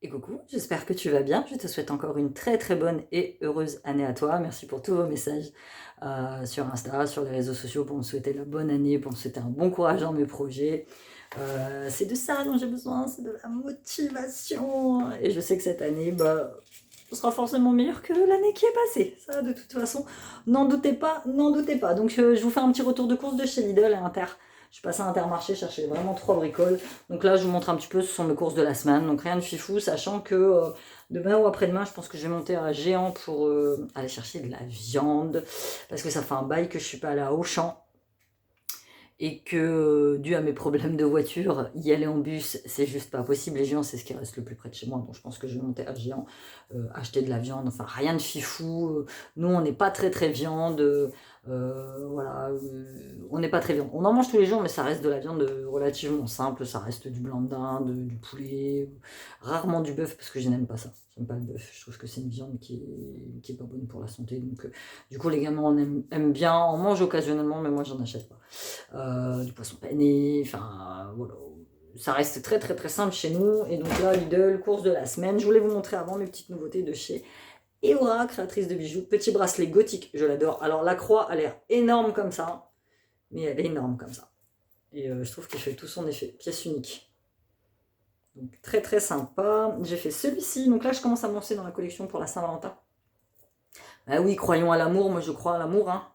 Et coucou, j'espère que tu vas bien. Je te souhaite encore une très très bonne et heureuse année à toi. Merci pour tous vos messages sur Insta, sur les réseaux sociaux pour me souhaiter la bonne année, pour me souhaiter un bon courage dans mes projets. C'est de ça dont j'ai besoin, c'est de la motivation. Et je sais que cette année, ce sera forcément meilleur que l'année qui est passée. Ça, de toute façon, n'en doutez pas, n'en doutez pas. Donc, je vous fais un petit retour de course de chez Lidl à Inter. Je suis passée à Intermarché chercher vraiment 3 bricoles. Donc là, je vous montre un petit peu, ce sont mes courses de la semaine. Donc rien de fifou, sachant que demain ou après-demain, je pense que je vais monter à Géant pour aller chercher de la viande. Parce que ça fait un bail que je suis pas allée à Auchan. Et que, dû à mes problèmes de voiture, y aller en bus, c'est juste pas possible. Les Géants, c'est ce qui reste le plus près de chez moi. Donc je pense que je vais monter à Géant, acheter de la viande. Enfin, rien de fifou. Nous, on n'est pas très très viande. Voilà, on n'est pas très viande. On en mange tous les jours, mais ça reste de la viande relativement simple. Ça reste du blanc de dinde, du poulet, rarement du bœuf parce que je n'aime pas ça. J'aime pas le bœuf. Je trouve que c'est une viande qui est pas bonne pour la santé. Donc, du coup, les gamins aiment bien, en mangent occasionnellement, mais moi, j'en achète pas. Du poisson pané, enfin voilà. Ça reste très très très simple chez nous. Et donc là, Lidl, course de la semaine. Je voulais vous montrer avant mes petites nouveautés de chez Eora, créatrice de bijoux. Petit bracelet gothique, je l'adore. Alors la croix a l'air énorme comme ça, mais elle est énorme comme ça. Et je trouve qu'il fait tout son effet. Pièce unique. Donc très très sympa. J'ai fait celui-ci. Donc là, je commence à me lancer dans la collection pour la Saint-Valentin. Ah oui, croyons à l'amour. Moi, je crois à l'amour, hein.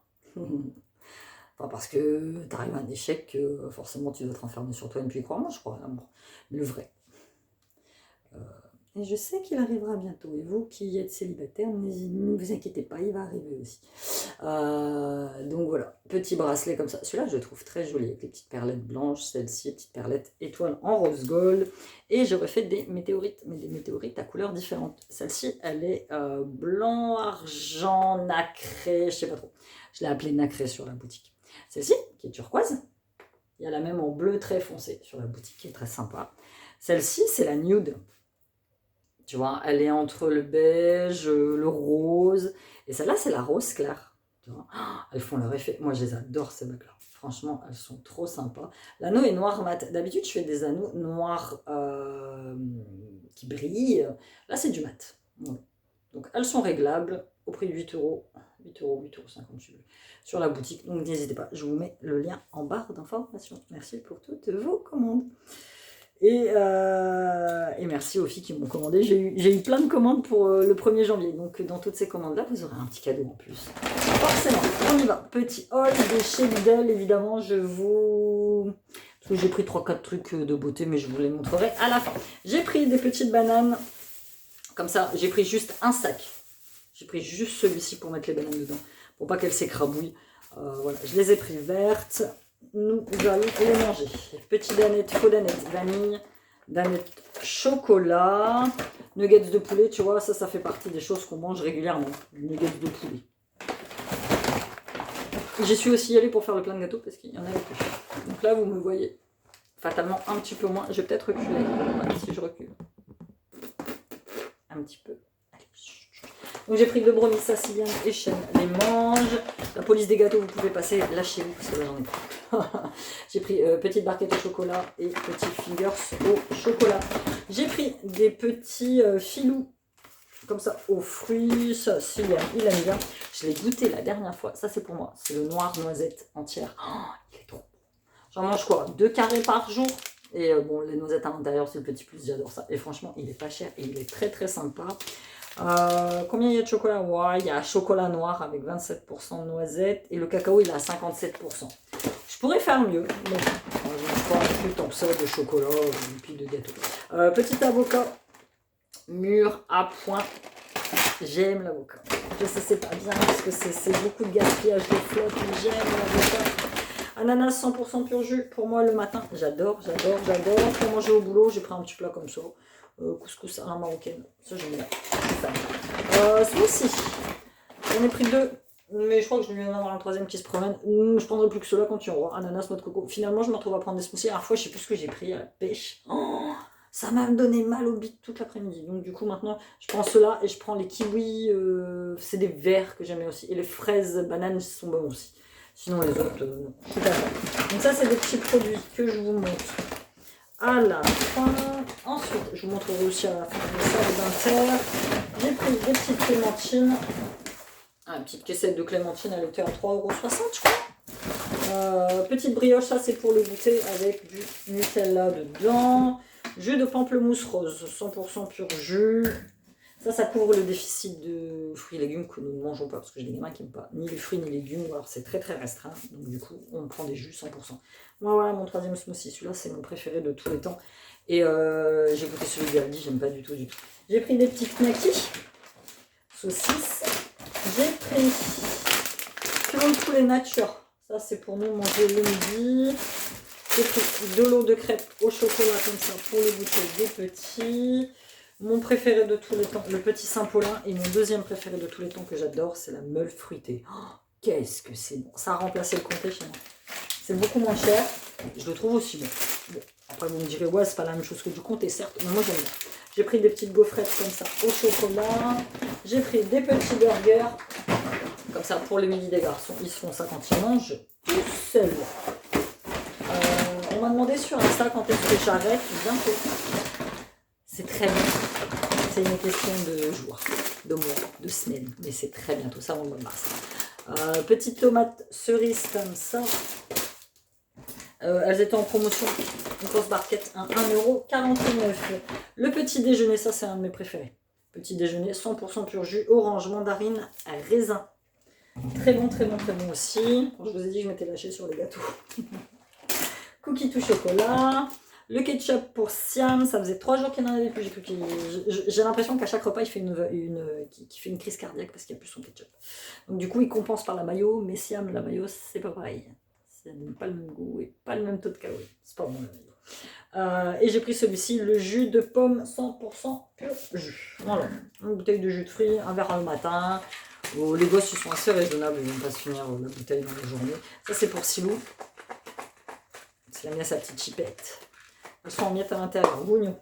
Enfin, parce que t'arrives à un échec, forcément tu dois te renfermer sur toi et ne plus y croire. Moi, je crois à l'amour. Le vrai. Et je sais qu'il arrivera bientôt. Et vous qui êtes célibataire, ne vous inquiétez pas, il va arriver aussi. Donc voilà, petit bracelet comme ça. Celui-là, je le trouve très joli avec les petites perlettes blanches. Celle-ci, petite perlette étoile en rose gold. Et j'ai refait des météorites, mais des météorites à couleurs différentes. Celle-ci, elle est blanc, argent, nacré, je sais pas trop. Je l'ai appelée nacré sur la boutique. Celle-ci, qui est turquoise. Il y a la même en bleu très foncé sur la boutique, qui est très sympa. Celle-ci, c'est la nude. Tu vois, elle est entre le beige, le rose. Et celle-là, c'est la rose claire. Tu vois, elles font leur effet. Moi, je les adore, ces bagues-là. Franchement, elles sont trop sympas. L'anneau est noir mat. D'habitude, je fais des anneaux noirs qui brillent. Là, c'est du mat. Ouais. Donc, elles sont réglables au prix de 8 euros. 8 euros, 50 € sur la boutique. Donc, n'hésitez pas. Je vous mets le lien en barre d'information. Merci pour toutes vos commandes. Et merci aux filles qui m'ont commandé. J'ai eu plein de commandes pour le 1er janvier. Donc dans toutes ces commandes-là, vous aurez un petit cadeau en plus. Forcément, on y va. Petit haul de chez Lidl, évidemment. Parce que j'ai pris 3-4 trucs de beauté, mais je vous les montrerai à la fin. J'ai pris des petites bananes. Comme ça, j'ai pris juste un sac. J'ai pris juste celui-ci pour mettre les bananes dedans. Pour pas qu'elles s'écrabouillent. Voilà, je les ai pris vertes. Nous allons les manger. Petite danette, faux danette, vanille, danette chocolat, nuggets de poulet, tu vois, ça fait partie des choses qu'on mange régulièrement. Nuggets de poulet. J'y suis aussi allée pour faire le plein de gâteaux parce qu'il y en avait plus. Donc là, vous me voyez fatalement un petit peu moins. Je vais peut-être reculer. Voilà, si je recule. Un petit peu. Allez. Donc j'ai pris 2 brownies siciliennes et chêne les mange. La police des gâteaux, vous pouvez passer, lâchez-vous parce que là j'en ai pas. J'ai pris petite barquette au chocolat et petits fingers au chocolat. J'ai pris des petits filous comme ça aux fruits. Ça, il aime bien. Je l'ai goûté la dernière fois. Ça c'est pour moi. C'est le noir noisette entière. Oh, il est trop bon. J'en mange quoi 2 carrés par jour. Et bon, les noisettes à l'intérieur, c'est le petit plus. J'adore ça. Et franchement, il est pas cher et il est très très sympa. Combien il y a de chocolat? Ouais, il y a chocolat noir avec 27% de noisettes et le cacao il est à 57%. Je pourrais faire mieux, mais bon, je ne pas plus tant que ça de chocolat et puis de gâteau. Petit avocat mûr à point. J'aime l'avocat. Je sais c'est pas bien parce que c'est beaucoup de gaspillage de flotte, mais j'aime l'avocat. Ananas 100% pur jus pour moi le matin. J'adore. Pour manger au boulot, j'ai pris un petit plat comme ça. Couscous à la marocaine, ça j'aime bien. Celui-ci, j'en ai pris 2, mais je crois que je vais en avoir un 3e qui se promène. Je prendrai plus que cela quand il y aura ananas, noix de coco. Finalement, je me retrouve à prendre des smoothies. La fois, je sais plus ce que j'ai pris à la pêche. Oh, ça m'a donné mal au bide toute l'après-midi. Donc du coup, maintenant, je prends cela et je prends les kiwis. C'est des verts que j'aimais aussi. Et les fraises, bananes sont bons aussi. Sinon, les autres, je suis pas fan. Donc ça, c'est des petits produits que je vous montre. à la fin. Ensuite, je vous montrerai aussi à la fin de ça d'Inter. J'ai pris des petites clémentines. Une petite caissette de clémentines, elle était à 3,60 €, je crois. Petite brioche, ça c'est pour le goûter avec du Nutella dedans. Jus de pamplemousse rose, 100% pur jus. Ça couvre le déficit de fruits et légumes que nous ne mangeons pas, parce que j'ai des gamins qui n'aiment pas ni les fruits ni les légumes, alors c'est très très restreint, donc du coup on prend des jus 100%. Moi voilà mon troisième smoothie, celui-là c'est mon préféré de tous les temps, et j'ai goûté celui d'Aldi, j'aime pas du tout du tout. J'ai pris des petites knackis, saucisses, j'ai pris filon de poulet nature, ça c'est pour nous manger le midi. J'ai pris de l'eau de crêpe au chocolat comme ça pour le goûter des petits. Mon préféré de tous les temps, le petit Saint-Paulin. Et mon deuxième préféré de tous les temps que j'adore, c'est la meule fruitée. Oh, qu'est-ce que c'est bon. Ça a remplacé le comté chez moi. C'est beaucoup moins cher. Je le trouve aussi bon. Bon, après vous me direz, ouais, c'est pas la même chose que du comté, certes. Mais moi j'aime bien. J'ai pris des petites gaufrettes comme ça au chocolat. J'ai pris des petits burgers. Comme ça pour le midi des garçons. Ils se font ça quand ils mangent tout seuls. On m'a demandé sur Insta quand est-ce que j'arrête. Bientôt. C'est très bien. C'est une question de jours, de mois, de semaines. Mais c'est très bientôt, ça, au mois de mars. Petites tomates cerises comme ça. Elles étaient en promotion. Une grosse barquette à 1,49 €. Le petit déjeuner, ça, c'est un de mes préférés. Petit déjeuner, 100% pur jus, orange, mandarine, raisin. Très bon, très bon, très bon aussi. Je vous ai dit que je m'étais lâchée sur les gâteaux. Cookie tout chocolat. Le ketchup pour Siam, ça faisait 3 jours qu'il n'en avait plus. J'ai l'impression qu'à chaque repas, il fait une crise cardiaque parce qu'il n'y a plus son ketchup. Donc du coup, il compense par la mayo, mais Siam, la mayo, c'est pas pareil. Ça n'a pas le même goût et pas le même taux de calories. C'est pas bon la mayo. Et j'ai pris celui-ci, le jus de pomme 100% pur jus. Voilà, une bouteille de jus de fruits, un verre le matin. Les gosses, ils sont assez raisonnables, ils ne vont pas se finir la bouteille dans la journée. Ça, c'est pour Silou. Il a mis à sa petite chipette. Elles sont en miettes à l'intérieur. Bougnon.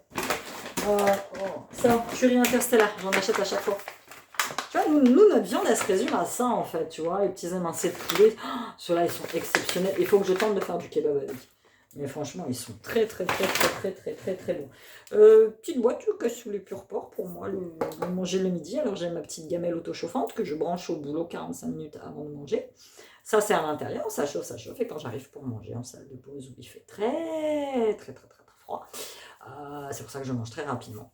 Ça, curry interstellar. J'en achète à chaque fois. Tu vois, nous, notre viande, elle se résume à ça, en fait. Tu vois, les petits émincés de poulet. Ceux-là, ils sont exceptionnels. Il faut que je tente de faire du kebab avec. Mais franchement, ils sont très, très, très, très, très, très, très, très bons. Petite boîte que sous les purs porcs pour moi, manger le midi. Alors, j'ai ma petite gamelle autochauffante que je branche au boulot 45 minutes avant de manger. Ça, c'est à l'intérieur, ça chauffe. Et quand j'arrive pour manger en salle de pause où il fait très, très, très, très, très froid, c'est pour ça que je mange très rapidement.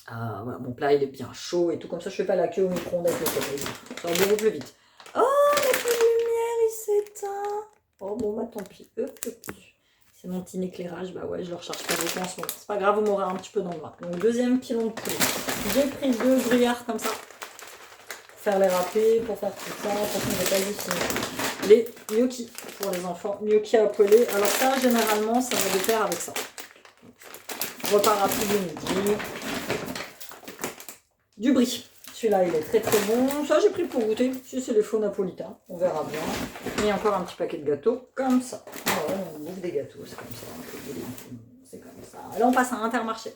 Voilà, mon plat, il est bien chaud et tout. Comme ça, je fais pas la queue au micro-ondes avec le soleil. Ça va beaucoup plus vite. Oh, la lumière, il s'éteint. Oh, bon, bah tant pis. C'est mon petit éclairage. Bah ouais, je le recharge pas beaucoup en ce moment. C'est pas grave, vous m'aurez un petit peu dans le bras. Donc, deuxième pilon de poulet. J'ai pris 2 gruyères comme ça. Faire les râpés, pour faire tout ça, parce qu'on n'est pas fini. Les gnocchis pour les enfants, gnocchis à poêler. Alors ça, généralement, ça va de pair avec ça. Repas rapide le midi. Du brie. Celui-là, il est très très bon. Ça, j'ai pris pour goûter. Si c'est les faux napolitains, on verra bien. Et encore un petit paquet de gâteaux, comme ça. Voilà, on bouffe des gâteaux, c'est comme ça. C'est comme ça. Et là, on passe à Intermarché.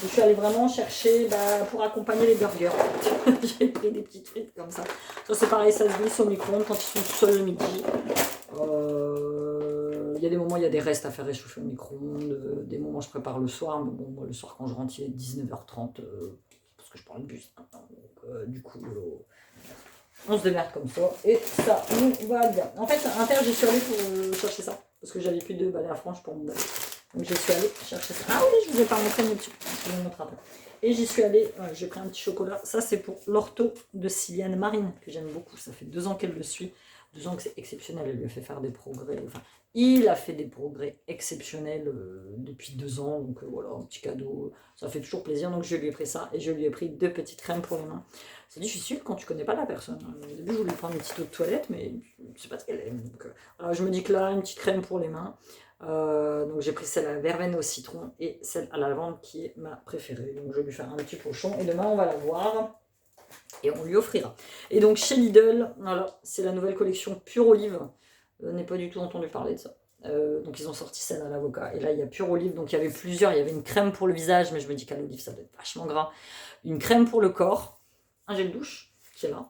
Je suis allée vraiment chercher pour accompagner les burgers. J'ai pris des petites frites comme ça. Ça c'est pareil, ça se glisse au micro-ondes quand ils sont tout seuls le midi. Il y a des moments, il y a des restes à faire réchauffer au micro-ondes. Des moments, je prépare le soir. Mais bon, moi, le soir, quand je rentre, il est 19h30. Parce que je prends le bus maintenant. Donc, du coup, on se démerde comme ça. Et ça nous va bien. En fait, Inter, j'y suis allée pour chercher ça. Parce que j'avais plus de balais à frange pour mon balai. Donc j'y suis allée chercher ça. Ah oui, je vous ai pas montré mes petits. Je vais vous montrer après. Et j'y suis allée, j'ai pris un petit chocolat. Ça, c'est pour l'ortho de Siliane Marine, que j'aime beaucoup. Ça fait 2 ans qu'elle le suit. 2 ans que c'est exceptionnel. Elle lui a fait faire des progrès. Enfin, il a fait des progrès exceptionnels depuis 2 ans. Donc voilà, un petit cadeau. Ça fait toujours plaisir. Donc je lui ai pris ça. Et je lui ai pris 2 petites crèmes pour les mains. C'est difficile quand tu connais pas la personne. Au début, je voulais prendre une petite eau de toilette, mais je sais pas ce qu'elle aime. Donc, alors, je me dis que là, une petite crème pour les mains. Donc j'ai pris celle à la verveine au citron et celle à la lavande qui est ma préférée. Donc je vais lui faire un petit pochon et demain on va la voir et on lui offrira. Et donc chez Lidl, voilà, c'est la nouvelle collection Pure Olive. Je n'ai pas du tout entendu parler de ça. Donc ils ont sorti celle à l'avocat et là il y a Pure Olive. Donc il y avait plusieurs, il y avait une crème pour le visage, mais je me dis qu'à l'olive ça doit être vachement gras. Une crème pour le corps, un gel douche qui est là,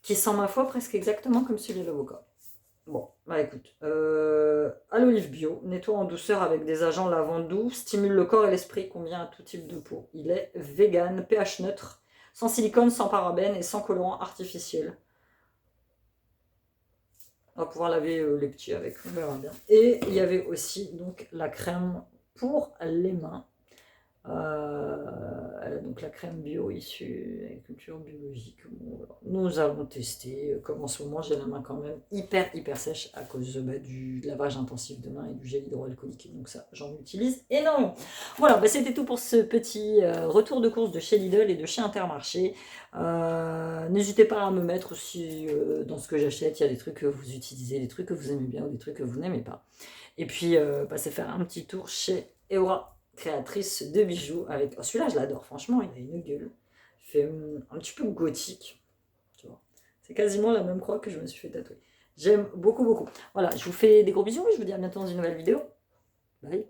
qui sent ma foi presque exactement comme celui de l'avocat. Bon, bah écoute, à l'olive bio, nettoie en douceur avec des agents lavants doux, stimule le corps et l'esprit, convient à tout type de peau. Il est vegan, pH neutre, sans silicone, sans parabènes et sans colorant artificiel. On va pouvoir laver les petits avec, on verra bien. Et il y avait aussi donc la crème pour les mains. Donc la crème bio issue d'agriculture biologique. Bon, voilà. Nous avons testé, comme en ce moment j'ai la main quand même hyper sèche à cause du lavage intensif de main et du gel hydroalcoolique. Donc ça, j'en utilise énormément. Voilà, bah, c'était tout pour ce petit retour de course de chez Lidl et de chez Intermarché. N'hésitez pas à me mettre aussi dans ce que j'achète, il y a des trucs que vous utilisez, des trucs que vous aimez bien ou des trucs que vous n'aimez pas. Et puis, passez faire un petit tour chez Eora, créatrice de bijoux. Avec... Oh, celui-là, je l'adore, franchement, il a une gueule. Il fait un petit peu gothique, tu vois. C'est quasiment la même croix que je me suis fait tatouer. J'aime beaucoup. Voilà, je vous fais des gros bisous et je vous dis à bientôt dans une nouvelle vidéo. Bye.